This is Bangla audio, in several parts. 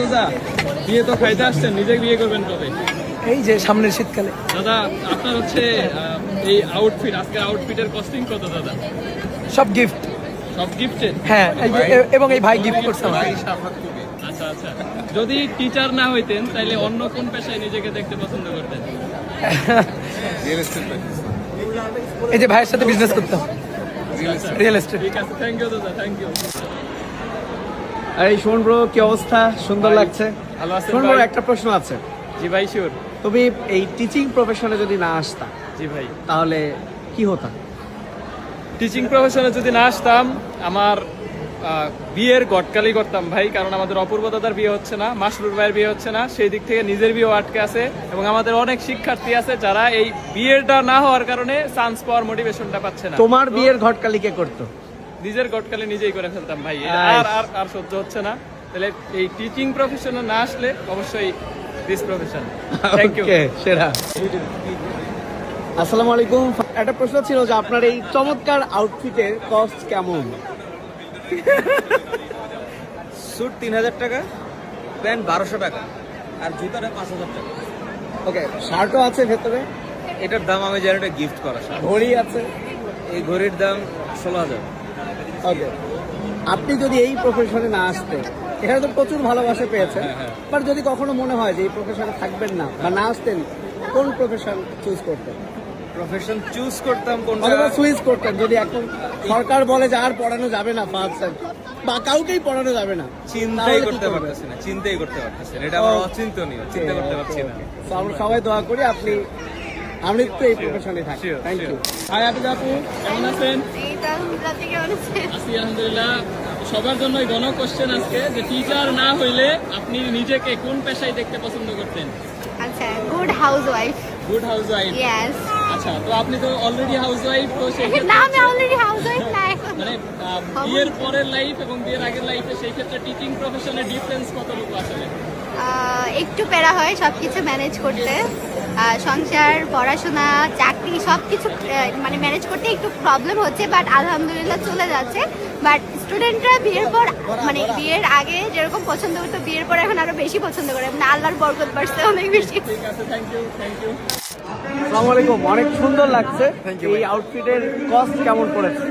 দাদা বিয়ে তো খাইতে আসছেন, নিজে বিয়ে করবেন কবে? এই যে সামনের শীতকালে। দাদা আপনার হচ্ছে এই আউটফিট, আজকের আউটফিটের কস্টিং কত দাদা? সব গিফট। সব গিফটেড? হ্যাঁ, এবং এই ভাই গিফট করছে আমাকে। আচ্ছা আচ্ছা, যদি টিচার না হইতেন তাহলে অন্য কোন পেশায় নিজেকে দেখতে পছন্দ করতেন? এই যে ভাইয়ের সাথে বিজনেস করতাম, রিয়েল এস্টেট। ঠিক আছে, থ্যাংক ইউ দাদা, থ্যাংক ইউ। এই শোন ব্রো, কি অবস্থা? সুন্দর ভাই, লাগছে। ভালো আছেন শোন ব্রো, ভাই? একটা প্রশ্ন আছে। জি ভাই, শিওর। তুমি এই টিচিং প্রফেশনে যদি না আসতা জি ভাই, তাহলে কি হতা? টিচিং প্রফেশনে যদি না আসতাম আমার বিয়ের গটকালি করতাম ভাই, কারণ আমাদের অপূর্ব দাদার বিয়ে হচ্ছে না, মাসরুর ভাইয়ের বিয়ে হচ্ছে না, সেই দিক থেকে নিজের বিয়েও আটকে আছে এবং আমাদের অনেক শিক্ষার্থী আছে যারা এই বিয়েটা না হওয়ার কারণে চান্স পাওয়ার মোটিভেশনটা পাচ্ছে না। তোমার তো বিয়ের ঘটকালি কে করতো? নিজের গটকালি নিজেই করে ফেলতাম ভাই, আর আর আর সহ্য হচ্ছে না। তাহলে এই টিচিং প্রফেশনে না আসলে অবশ্যই this profession. Thank you. Okay, সেরা। আসসালামু আলাইকুম। একটা প্রশ্ন ছিল যে আপনার এই চমৎকার আউটফিটের কস্ট কেমন? স্যুট 3000 টাকা, প্যান্ট 1200 টাকা, আর জুতাটা 5000 টাকা। ওকে, শার্টও আছে ভেতরে, এটার দাম আমি জানি, এটা গিফট করা শার্ট। ঘড়ি আছে। এই ঘড়ির দাম 16000। ওকে, আপনি যদি এই প্রফেশনে না আসতেন, এখানে তো প্রচুর ভালোবাসা পেয়েছেন, বাট যদি কখনো মনে হয় যে এই প্রফেশনে থাকবেন না বা না আসতেন, কোন প্রফেশন চুজ করতেন? প্রফেশন চুজ করতাম কোনটা? অথবা সুইচ করতেন যদি এখন সরকার বলে যে আর পড়ানো যাবে না বা কাউকেই পড়ানো যাবে না? চিন্তাই তাহলে কি করতে করবেন? পারতেছি না, চিন্তাই করতে পারতেছি না, এটা আমার অচিন্তনীয়, চিন্তা করতে পারছি না। তো আমরা সবাই দোয়া করি আপনি আমৃত্যু এই প্রফেশনে থাকেন। Sure, thank you. Hi Abid আপু, কেমন আছেন? এই তো আলহামদুলিল্লাহ, আপনি কেমন আছেন? আছি আলহামদুলিল্লাহ। সবার জন্য গণ কোশ্চেন আজকে, যে টিচার না হইলে আপনি নিজেকে কোন পেশায় দেখতে পছন্দ করতেন? আচ্ছা, good housewife. Good house wife. Yes. আচ্ছা, তো আপনি তো অলরেডি হাউস ওয়াইফ, তো সেই ক্ষেত্রে না, আমি অলরেডি হাউসওয়াইফ না এখন। মানে বিয়ের পরের লাইফ এবং বিয়ের আগের লাইফে সেই ক্ষেত্রে টিচিং প্রফেশনের ডিফারেন্স কতটুকু আসলে? একটু প্যারা হয় সবকিছু ম্যানেজ করতে। সংসার, পড়াশোনা, চাকরি সবকিছু মানে ম্যানেজ করতে একটু প্রবলেম হচ্ছে, বাট আলহামদুলিল্লাহ চলে যাচ্ছে। বাট স্টুডেন্টরা বিয়ের পর মানে বিয়ের আগে যেরকম পছন্দ করতো, বিয়ের পর এখন আরো বেশি পছন্দ করে, মানে আল্লাহর বরকত বাড়ছে অনেক বেশি। ঠিক আছে, থ্যাংক ইউ, থ্যাংক ইউ। আসসালামু আলাইকুম, অনেক সুন্দর লাগছে। এই আউটফিটের কস্ট কেমন পড়েছে?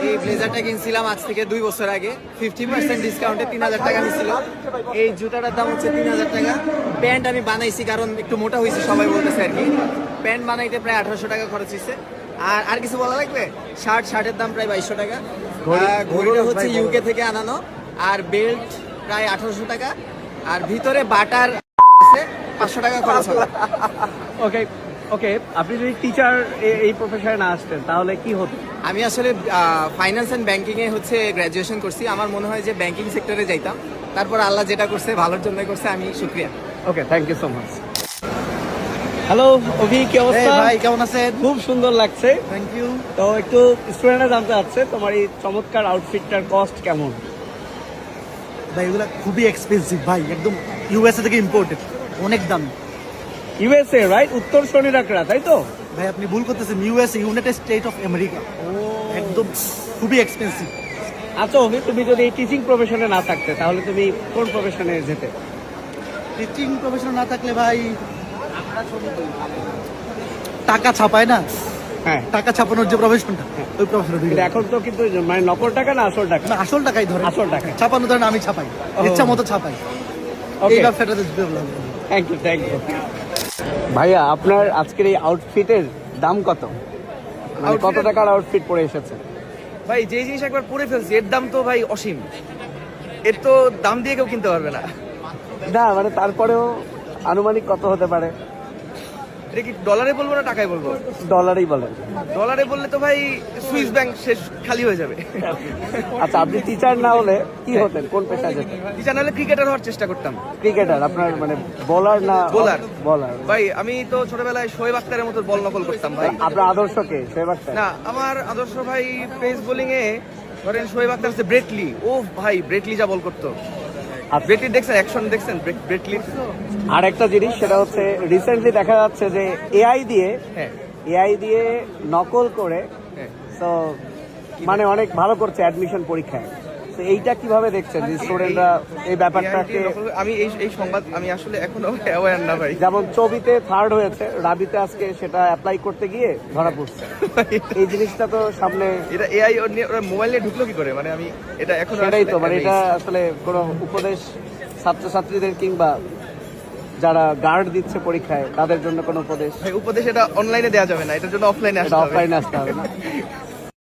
এই ব্লেজারটা কিনছিলাম আজ থেকে 2 বছর আগে, 50% ডিসকাউন্টে 3000 টাকা নিছিল। এই জুতাটার দাম হচ্ছে 3000 টাকা। প্যান্ট আমি বানাইছি কারণ একটু মোটা হয়েছে সবাই বলতেছে আর কি। প্যান্ট বানাইতে প্রায় 1800 টাকা খরচ হয়েছে। আর কিছু বলা লাগবে? শার্টের দাম প্রায় 2200 টাকা। ঘড়িটা হচ্ছে ইউকে থেকে আনানো, আর বেল্ট প্রায় 1800 টাকা, আর ভিতরে বাটার আছে 500 টাকা খরচ হবে। ওকে ওকে, আপনি যদি টিচার এই প্রফেশনে না আসতেন তাহলে কি হতো? আমি আসলে ফাইন্যান্স অ্যান্ড ব্যাংকিং এ হচ্ছে গ্র্যাজুয়েশন করছি। আমার মনে হয় যে ব্যাংকিং সেক্টরে যাইতাম, তারপর আল্লাহ যেটা করছে ভালোর জন্যই করছে, আমি শুকরিয়া। Okay, thank you so much. Hello Abhi, কি অবস্থা? ভাই কেমন আছেন? খুব সুন্দর লাগছে। থ্যাংক ইউ। তো একটু স্টুডেন্টরা জানতে চাচ্ছে তোমার এই চমৎকার আউটফিটটার কস্ট কেমন? ভাই এগুলো খুবই এক্সপেন্সিভ ভাই, একদম ইউএসএ থেকে ইম্পোর্টেড, অনেক দাম। USA, right? উত্তর শনিরাকরা, তাই তো? ভাই আপনি ভুল করতেছেন, USA, United state of America. একদম খুবই এক্সপেন্সিভ। আচ্ছা অভি, তুমি যদি এই টিচিং প্রফেশনে না থাকতে তাহলে তুমি কোন প্রফেশনে যেতে? টিচিং প্রফেশন না থাকলে ভাই টাকা ছাপায় না, হ্যাঁ, টাকা ছাপানোর যে প্রফেশনটা, ওই প্রফেশনে কিন্তু এখন তো কিন্তু মানে নকল টাকা না আসল টাকা? আসল টাকাই ধরে, আসল টাকা। ছাপানো ধরেন আমি ছাপাই, ইচ্ছা মতো ছাপাই। এই ব্যবসাটাতে থ্যাংক ইউ, থ্যাংক ইউ। ভাইয়া, আপনার আজকের এই আউটফিটের দাম কত? মানে কত টাকার আউটফিট পরে এসেছে? ভাই যে জিনিস একবার পরে ফেলছি এর দাম তো ভাই অসীম, এর তো দাম দিয়ে কেউ কিনতে পারবে না। না মানে তারপরেও আনুমানিক কত হতে পারে? এটা কি ডলারে বলবো না টাকায় বলবো? ডলারই বলেন। ডলারে বললে তো ভাই সুইস ব্যাংক শেষ খালি হয়ে যাবে। আচ্ছা, আপনি টিচার না হলে কি হতেন? কোন পেশায় যেতেন? টিচার নাহলে ক্রিকেটার হওয়ার চেষ্টা করতাম। ক্রিকেটার? আপনার মানে বোলার না? বোলার। বোলার। ভাই আমি তো ছোটবেলায় শোয়েব আখতারের মতো বল নকল করতাম ভাই। আপনার আদর্শ কে? শোয়েব আখতার? না, আমার আদর্শ ভাই পেস বোলিং এ ধরেন শোয়েব আখতার হচ্ছে ব্রেটলি। ও ভাই ব্রেটলি যা বল করতো। ব্রেটলি দেখছেন, অ্যাকশন দেখছেন ব্রেটলি? আর একটা জিনিস, সেটা হচ্ছে রিসেন্টলি দেখা যাচ্ছে যে এআই দিয়ে নকল করে হ্যাঁ। তো মানে অনেক ভালো করছে অ্যাডমিশন পরীক্ষায়। তো এইটা কিভাবে দেখছেন যে স্টুডেন্টরা এই ব্যাপারটাকে, আমি এই সংবাদ আমি আসলে এখনো অ্যাওয়্যার না ভাই। যেমন ছবিতে থার্ড হয়েছে, রাবিতে আজকে সেটা অ্যাপ্লাই করতে গিয়ে ধরা পড়ছে, এই জিনিসটা তো সামনে, এটা এআই ওরা মোবাইলে ঢুকলো কি করে, মানে আমি এটা এখন সেটাই তো, মানে এটা আসলে কোনো উপদেশ ছাত্রছাত্রীদের কিংবা যারা গার্ড দিচ্ছে পরীক্ষায় তাদের জন্য কোনো উপদেশ? উপদেশ এটা অনলাইনে দেওয়া যাবে না, এটার জন্য অফলাইনে আসতে হবে। অফলাইনে আসতে হবে না।